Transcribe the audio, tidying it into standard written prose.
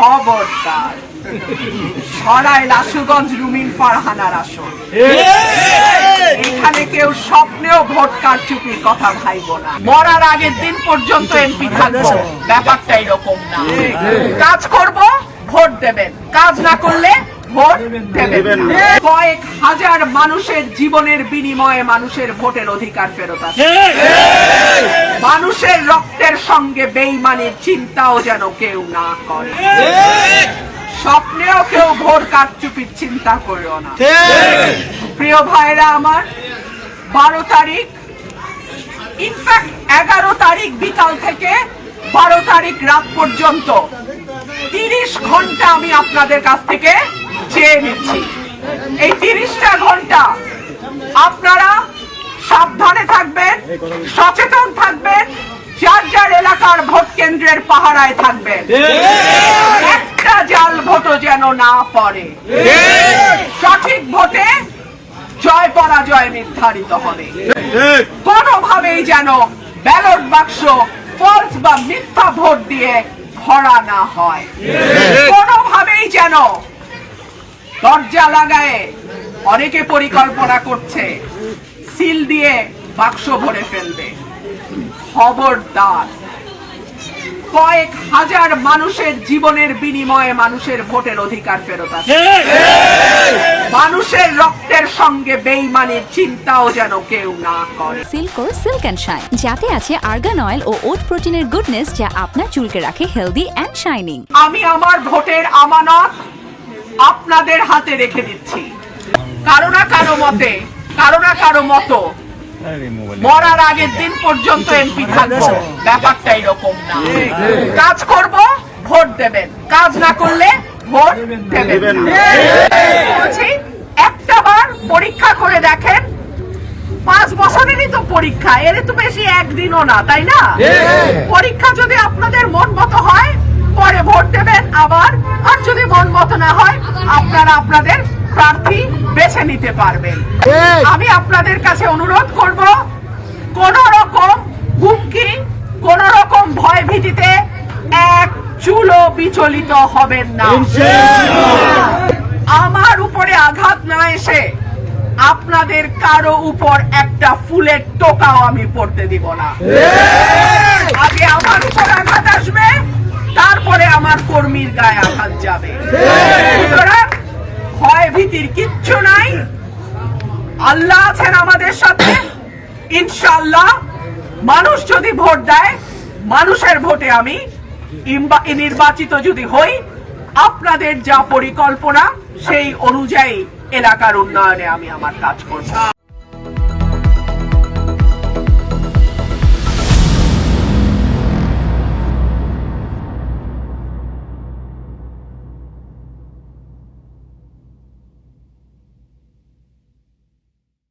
খবরদার, ছড়ায় লাশুগঞ্জ রুমিন ফারহানার আসন। এখানে কেউ স্বপ্নেও ভোট কারচুপির কথা ভাইব না। মরার আগের দিন পর্যন্ত এমপি থাকবো, ব্যাপারটা এরকম না। কাজ করব, ভোট দেবেন, কাজ না করলে ভোট দেবেন। কয়েক হাজার মানুষের জীবনের বিনিময়ে মানুষের ভোটের অধিকার ফেরত আসে। মানুষের রক্তের সঙ্গে বেইমানির চিন্তাও যেন কেউ না করে। স্বপ্নেও কেউ ভোট কারচুপির চিন্তা করিও না। প্রিয় ভাইরা আমার, 12 তারিখ, ইনফ্যাক্ট 11 তারিখ বিকাল থেকে 12 তারিখ রাত পর্যন্ত 30 ঘন্টা আমি আপনাদের কাছ থেকে চেয়ে নিচ্ছি। এই 30টা ঘন্টা আপনারা সাবধানে থাকবেন, সচেতন থাকবেন, যার যার এলাকার ভোট কেন্দ্রের পাহারায় থাকবেন। একটা জাল ভোটও যেন না পড়ে। সঠিক ভোটে জয় পরাজয় নির্ধারিত হবে। কোনোভাবেই যেন ব্যালট বাক্স ফলস বা মিথ্যা ভোট দিয়ে ভরা না হয়। কোনোভাবেই যেন দরজা লাগায়ে অনেকে পরিকল্পনা করছে সিল দিয়ে বাক্স ভরে ফেলবে। খবরদার, কয়েক হাজার মানুষের জীবনের বিনিময়ে মানুষের ভোটের অধিকার ফেরত আসে। মানুষের রক্তের সঙ্গে বেইমানির চিন্তাও যেন কেউ না করে। সিল্কোর সিল্ক অ্যান্ড শাইন, যাতে আছে আর্গান অয়েল ও ওট প্রোটিনের গুডনেস, যা আপনার চুলকে রাখে হেলদি অ্যান্ড শাইনিং। আমি আমার ভোটের আমানত আপনাদের হাতে রেখে দিচ্ছি। কারো না কারো মতো মরার আগের দিন পর্যন্ত এমপি থাকবো, ব্যাপারটা এরকম না। কাজ করব, ভোট দেবেন, কাজ না করলে ভোট দেবেন। একটা বার পরীক্ষা করে দেখেন, 5 বছরেরই তো পরীক্ষা, এর তো বেশি একদিনও না, তাই না? পরীক্ষা যদি আপনাদের মন মতো হয় পরে ভোট দেবেন আবার, আর যদি মন মতো না হয় আপনারা আপনাদের প্রার্থী বেছে নিতে পারবেন। আমি আপনাদের কাছে অনুরোধ করব, কোন রকম হুমকি, কোন রকম ভয় ভীতিতে এক চুলও বিচলিত হবেন না। আমার উপরে আঘাত না এসে আপনাদের কারো উপর একটা ফুলের টোকাও আমি পড়তে দিব না। আগে আমার উপর আঘাত আসবে, তারপরে আমার কর্মীর গায়ে আঘাত যাবে। সুতরাং ভয় ভীতির কিচ্ছু নাই। আল্লাহ আছেন আমাদের সাথে, ইনশাআল্লাহ। মানুষ যদি ভোট দেয়, মানুষের ভোটে আমি নির্বাচিত যদি হই, আপনাদের যা পরিকল্পনা সেই অনুযায়ী এলাকার উন্নয়নে আমি আমার কাজ করব।